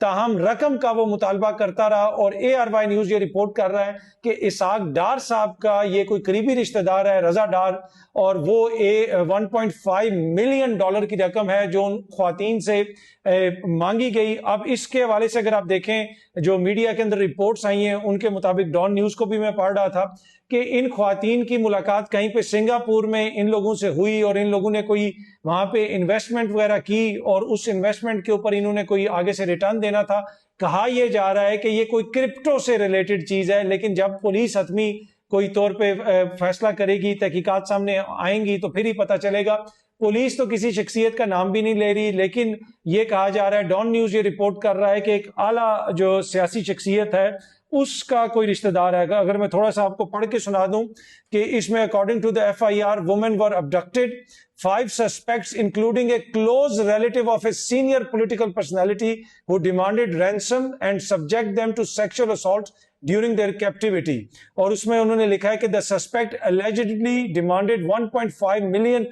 تاہم رقم کا وہ مطالبہ کرتا رہا، اور ARY نیوز یہ رپورٹ کر رہا ہے کہ اسحاق ڈار صاحب کا یہ کوئی قریبی رشتہ دار ہے، رضا ڈار، اور وہ $1.5 ملین کی رقم ہے جو ان خواتین سے مانگی گئی۔ اب اس کے حوالے سے اگر آپ دیکھیں جو میڈیا کے اندر رپورٹس آئی ہیں ان کے مطابق، ڈان نیوز کو بھی میں پڑھ رہا تھا کہ ان خواتین کی ملاقات کہیں پہ سنگاپور میں ان لوگوں سے ہوئی، اور ان لوگوں نے کوئی وہاں پہ انویسٹمنٹ وغیرہ کی، اور اس انویسٹمنٹ کے اوپر انہوں نے کوئی آگے سے ریٹرن دینا تھا۔ کہا یہ جا رہا ہے کہ یہ کوئی کرپٹو سے ریلیٹڈ چیز ہے، لیکن جب پولیس حتمی کوئی طور پہ فیصلہ کرے گی، تحقیقات سامنے آئیں گی، تو پھر ہی پتہ چلے گا۔ پولیس تو کسی شخصیت کا نام بھی نہیں لے رہی، لیکن یہ کہا جا رہا ہے، ڈان نیوز یہ رپورٹ کر رہا ہے کہ ایک اعلیٰ جو سیاسی شخصیت ہے اس کا کوئی رشتہ دار ہے۔ اگر میں تھوڑا سا آپ کو پڑھ کے سنا دوں کہ اس میں according to the FIR women were abducted, 5 suspects including a close relative of a senior political personality who demanded ransom and subject them to sexual assault during their captivity. اور اس میں انہوں نے لکھا ہے کہ the suspect allegedly demanded $1.5 million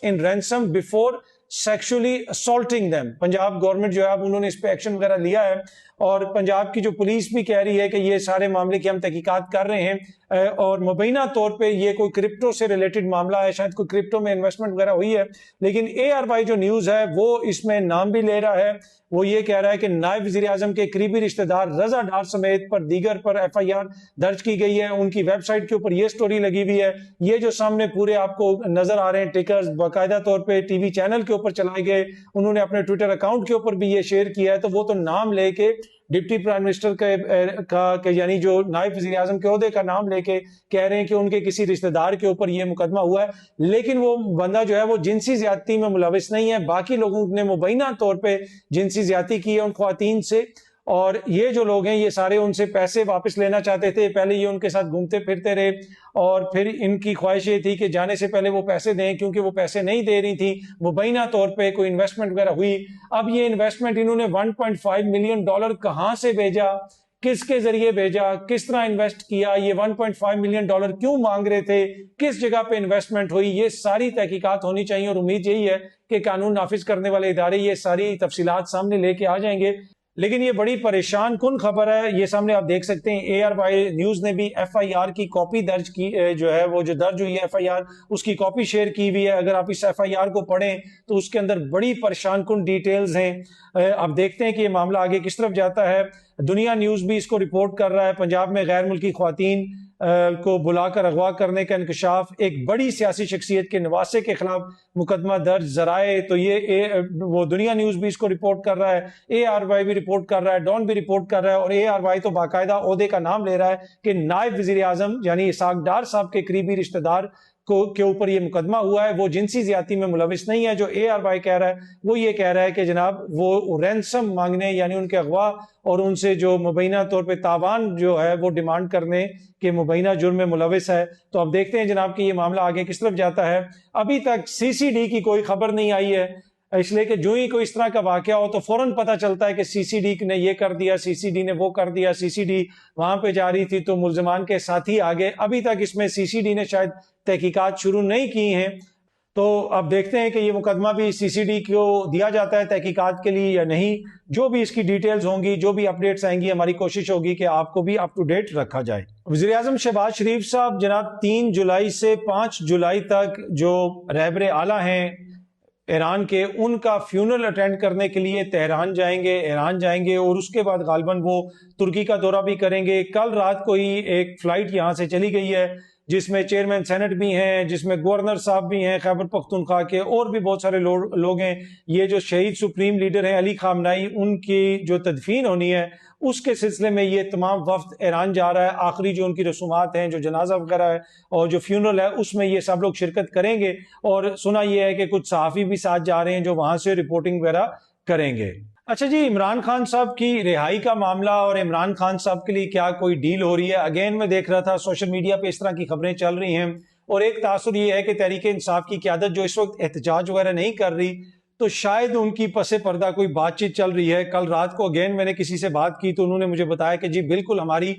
in ransom before sexually assaulting them. Punjab government جو ہے اب انہوں نے اس پہ ایکشن وغیرہ لیا ہے، اور پنجاب کی جو پولیس بھی کہہ رہی ہے کہ یہ سارے معاملے کی ہم تحقیقات کر رہے ہیں، اور مبینہ طور پہ یہ کوئی کرپٹو سے ریلیٹڈ معاملہ ہے، شاید کوئی کرپٹو میں انویسٹمنٹ وغیرہ ہوئی ہے۔ لیکن ARY جو نیوز ہے وہ اس میں نام بھی لے رہا ہے، وہ یہ کہہ رہا ہے کہ نائب وزیر اعظم کے قریبی رشتہ دار رضا ڈار سمیت پر دیگر پر FIR درج کی گئی ہے۔ ان کی ویب سائٹ کے اوپر یہ سٹوری لگی ہوئی ہے، یہ جو سامنے پورے آپ کو نظر آ رہے ہیں ٹکرز باقاعدہ طور پہ ٹی وی چینل کے اوپر چلائے گئے، انہوں نے اپنے ٹویٹر اکاؤنٹ کے اوپر بھی یہ شیئر کیا ہے، تو وہ تو نام لے کے ڈپٹی پرائم منسٹر کا یعنی جو نائب وزیر اعظم کے عہدے کا نام لے کے کہہ رہے ہیں کہ ان کے کسی رشتہ دار کے اوپر یہ مقدمہ ہوا ہے، لیکن وہ بندہ جو ہے وہ جنسی زیادتی میں ملوث نہیں ہے، باقی لوگوں نے مبینہ طور پہ جنسی زیادتی کی ہے ان خواتین سے، اور یہ جو لوگ ہیں یہ سارے ان سے پیسے واپس لینا چاہتے تھے۔ پہلے یہ ان کے ساتھ گھومتے پھرتے رہے، اور پھر ان کی خواہش یہ تھی کہ جانے سے پہلے وہ پیسے دیں، کیونکہ وہ پیسے نہیں دے رہی تھی، مبینہ طور پہ کوئی انویسٹمنٹ وغیرہ ہوئی۔ اب یہ انویسٹمنٹ انہوں نے $1.5 ملین کہاں سے بھیجا، کس کے ذریعے بھیجا، کس طرح انویسٹ کیا، یہ $1.5 ملین کیوں مانگ رہے تھے، کس جگہ پہ انویسٹمنٹ ہوئی، یہ ساری تحقیقات ہونی چاہیے، اور امید یہی ہے کہ قانون نافذ کرنے والے ادارے یہ ساری تفصیلات سامنے لے کے آ جائیں گے۔ لیکن یہ بڑی پریشان کن خبر ہے، یہ سامنے آپ دیکھ سکتے ہیں ARY نیوز نے بھی FIR کی کاپی درج کی، جو ہے وہ جو درج ہوئی ہے FIR اس کی کاپی شیئر کی ہوئی ہے۔ اگر آپ اس FIR کو پڑھیں تو اس کے اندر بڑی پریشان کن ڈیٹیلز ہیں۔ اب دیکھتے ہیں کہ یہ معاملہ آگے کس طرف جاتا ہے۔ دنیا نیوز بھی اس کو رپورٹ کر رہا ہے، پنجاب میں غیر ملکی خواتین کو بلا کر اغوا کرنے کا انکشاف، ایک بڑی سیاسی شخصیت کے نواسے کے خلاف مقدمہ درج، ذرائع تو یہ وہ دنیا نیوز بھی اس کو رپورٹ کر رہا ہے، ARY بھی رپورٹ کر رہا ہے، ڈان بھی رپورٹ کر رہا ہے، اور ARY تو باقاعدہ عہدے کا نام لے رہا ہے کہ نائب وزیر اعظم یعنی اسحاق ڈار صاحب کے قریبی رشتہ دار کے اوپر یہ مقدمہ ہوا ہے، وہ جنسی زیادتی میں ملوث نہیں ہے۔ جو ARY کہہ رہا ہے وہ یہ کہہ رہا ہے کہ جناب وہ رینسم مانگنے یعنی ان کے اغوا اور ان سے جو مبینہ طور پہ تاوان جو ہے وہ ڈیمانڈ کرنے کے مبینہ جرم میں ملوث ہے۔ تو اب دیکھتے ہیں جناب کہ یہ معاملہ آگے کس طرف جاتا ہے۔ ابھی تک CCD کی کوئی خبر نہیں آئی ہے، اس لیے کہ جو ہی کوئی اس طرح کا واقعہ ہو تو فوراً پتہ چلتا ہے کہ CCD نے یہ کر دیا، CCD نے وہ کر دیا، CCD وہاں پہ جا رہی تھی تو ملزمان کے ساتھی آگے۔ ابھی تک اس میں CCD نے شاید تحقیقات شروع نہیں کی ہیں، تو اب دیکھتے ہیں کہ یہ مقدمہ بھی CCD کو دیا جاتا ہے تحقیقات کے لیے یا نہیں۔ جو بھی اس کی ڈیٹیلز ہوں گی، جو بھی اپڈیٹس آئیں گی، ہماری کوشش ہوگی کہ آپ کو بھی اپ ٹو ڈیٹ رکھا جائے۔ وزیر اعظم شہباز شریف صاحب جناب 3 جولائی سے 5 جولائی تک جو رہبر اعلیٰ ہیں ایران کے، ان کا فیونرل اٹینڈ کرنے کے لیے تہران جائیں گے، ایران جائیں گے، اور اس کے بعد غالباً وہ ترکی کا دورہ بھی کریں گے۔ کل رات کو ہی ایک فلائٹ یہاں سے چلی گئی ہے جس میں چیئرمین سینٹ بھی ہیں، جس میں گورنر صاحب بھی ہیں خیبر پختونخوا کے، اور بھی بہت سارے لوگ ہیں۔ یہ جو شہید سپریم لیڈر ہیں علی خامنائی، ان کی جو تدفین ہونی ہے اس کے سلسلے میں یہ تمام وفد ایران جا رہا ہے۔ آخری جو ان کی رسومات ہیں، جو جنازہ وغیرہ ہے اور جو فیونرل ہے، اس میں یہ سب لوگ شرکت کریں گے، اور سنا یہ ہے کہ کچھ صحافی بھی ساتھ جا رہے ہیں جو وہاں سے رپورٹنگ وغیرہ کریں گے۔ اچھا جی، عمران خان صاحب کی رہائی کا معاملہ اور عمران خان صاحب کے لیے کیا کوئی ڈیل ہو رہی ہے؟ اگین میں دیکھ رہا تھا سوشل میڈیا پہ اس طرح کی خبریں چل رہی ہیں، اور ایک تاثر یہ ہے کہ تحریک انصاف کی قیادت جو اس وقت احتجاج وغیرہ نہیں کر رہی، تو شاید ان کی پس پردہ کوئی بات چیت چل رہی ہے. کل رات کو اگین میں نے کسی سے بات کی تو انہوں نے مجھے بتایا کہ جی بالکل ہماری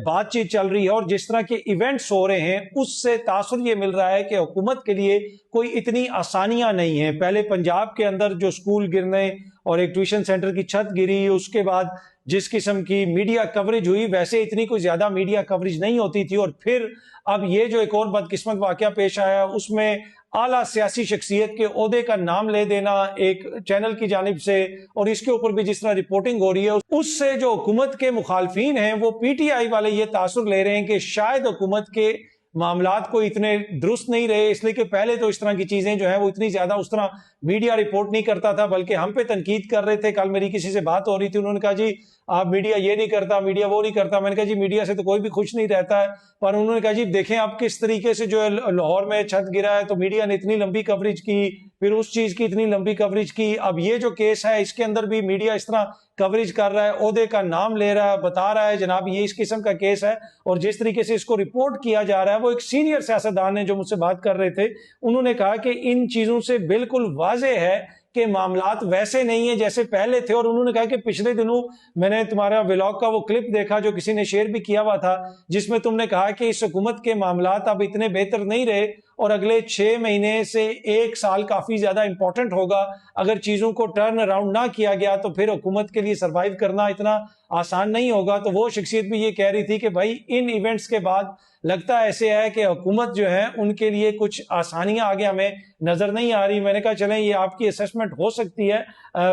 بات چیت چل رہی ہے, اور جس طرح کے ایونٹس ہو رہے ہیں اس سے تاثر یہ مل رہا ہے کہ حکومت کے لیے کوئی اتنی آسانیاں نہیں ہیں. پہلے پنجاب کے اندر جو سکول گرنے اور ایک ٹیوشن سینٹر کی چھت گری, اس کے بعد جس قسم کی میڈیا کوریج ہوئی, ویسے اتنی کوئی زیادہ میڈیا کوریج نہیں ہوتی تھی. اور پھر اب یہ جو ایک اور بدقسمت واقعہ پیش آیا, اس میں اعلیٰ سیاسی شخصیت کے عہدے کا نام لے دینا ایک چینل کی جانب سے, اور اس کے اوپر بھی جس طرح رپورٹنگ ہو رہی ہے, اس سے جو حکومت کے مخالفین ہیں وہ پی ٹی آئی والے یہ تاثر لے رہے ہیں کہ شاید حکومت کے معاملات کو اتنے درست نہیں رہے, اس لیے کہ پہلے تو اس طرح کی چیزیں جو ہیں وہ اتنی زیادہ اس طرح میڈیا رپورٹ نہیں کرتا تھا, بلکہ ہم پہ تنقید کر رہے تھے. کل میری کسی سے بات ہو رہی تھی, انہوں نے کہا جی آپ میڈیا یہ نہیں کرتا, میڈیا وہ نہیں کرتا. میں نے کہا جی میڈیا سے تو کوئی بھی خوش نہیں رہتا ہے, پر انہوں نے کہا جی دیکھیں آپ کس طریقے سے جو ہے لاہور میں چھت گرا ہے تو میڈیا نے اتنی لمبی کوریج کی, پھر اس چیز کی اتنی لمبی کوریج کی. اب یہ جو کیس ہے اس کے اندر بھی میڈیا اس طرح کوریج کر رہا ہے, عہدے کا نام لے رہا ہے, بتا رہا ہے جناب یہ اس قسم کا کیس ہے, اور جس طریقے سے اس کو رپورٹ کیا جا رہا ہے. وہ ایک سینئر سیاستدان ہیں جو مجھ سے بات کر رہے تھے, انہوں نے کہا کہ ان چیزوں سے بالکل واضح ہے کہ معاملات ویسے نہیں ہیں جیسے پہلے تھے. اور انہوں نے کہا کہ پچھلے دنوں میں نے تمہارا ولاگ کا وہ کلپ دیکھا جو کسی نے شیئر بھی کیا ہوا تھا, جس میں تم نے کہا کہ اس حکومت کے معاملات اب اتنے بہتر نہیں رہے, اور اگلے 6 مہینے سے 1 سال کافی زیادہ امپورٹنٹ ہوگا. اگر چیزوں کو ٹرن اراؤنڈ نہ کیا گیا تو پھر حکومت کے لیے سروائیو کرنا اتنا آسان نہیں ہوگا. تو وہ شخصیت بھی یہ کہہ رہی تھی کہ بھائی ان ایونٹس کے بعد لگتا ایسے ہے کہ حکومت جو ہے ان کے لیے کچھ آسانیاں آگے ہمیں نظر نہیں آ رہی. میں نے کہا چلیں یہ آپ کی اسیسمنٹ ہو سکتی ہے,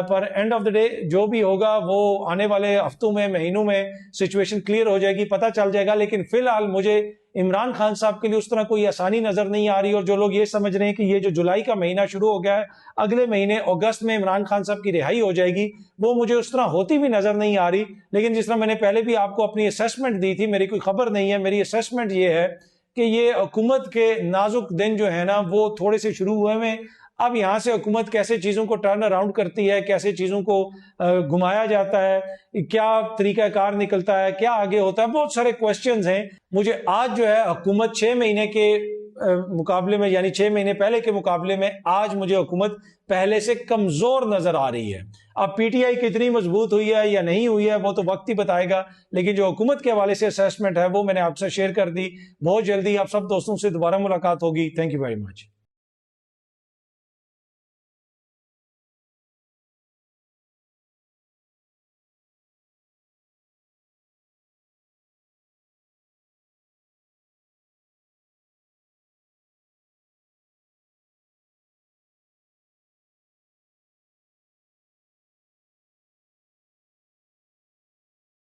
پر اینڈ آف دا ڈے جو بھی ہوگا وہ آنے والے ہفتوں میں مہینوں میں سچویشن کلیئر ہو جائے گی, پتہ چل جائے گا. لیکن فی الحال مجھے عمران خان صاحب کے لیے اس طرح کوئی آسانی نظر نہیں آ رہی. اور جو لوگ یہ سمجھ رہے ہیں کہ یہ جو جولائی کا مہینہ شروع ہو گیا ہے, اگلے مہینے اگست میں عمران خان صاحب کی رہائی ہو جائے گی, وہ مجھے اس طرح ہوتی بھی نظر نہیں آ رہی. لیکن جس طرح میں نے پہلے بھی آپ کو اپنی اسیسمنٹ دی تھی, میری کوئی خبر نہیں ہے, میری اسیسمنٹ یہ ہے کہ یہ حکومت کے نازک دن جو ہے نا وہ تھوڑے سے شروع ہوئے ہیں. اب یہاں سے حکومت کیسے چیزوں کو ٹرن اراؤنڈ کرتی ہے, کیسے چیزوں کو گھمایا جاتا ہے, کیا طریقہ کار نکلتا ہے, کیا آگے ہوتا ہے, بہت سارے کوسچنز ہیں. مجھے آج جو ہے حکومت 6 مہینے کے مقابلے میں, یعنی 6 مہینے پہلے کے مقابلے میں آج مجھے حکومت پہلے سے کمزور نظر آ رہی ہے. اب پی ٹی آئی کتنی مضبوط ہوئی ہے یا نہیں ہوئی ہے وہ تو وقت ہی بتائے گا, لیکن جو حکومت کے حوالے سے اسیسمنٹ ہے وہ میں نے آپ سے شیئر کر دی. بہت جلدی آپ سب دوستوں سے دوبارہ ملاقات ہوگی. Thank you very much.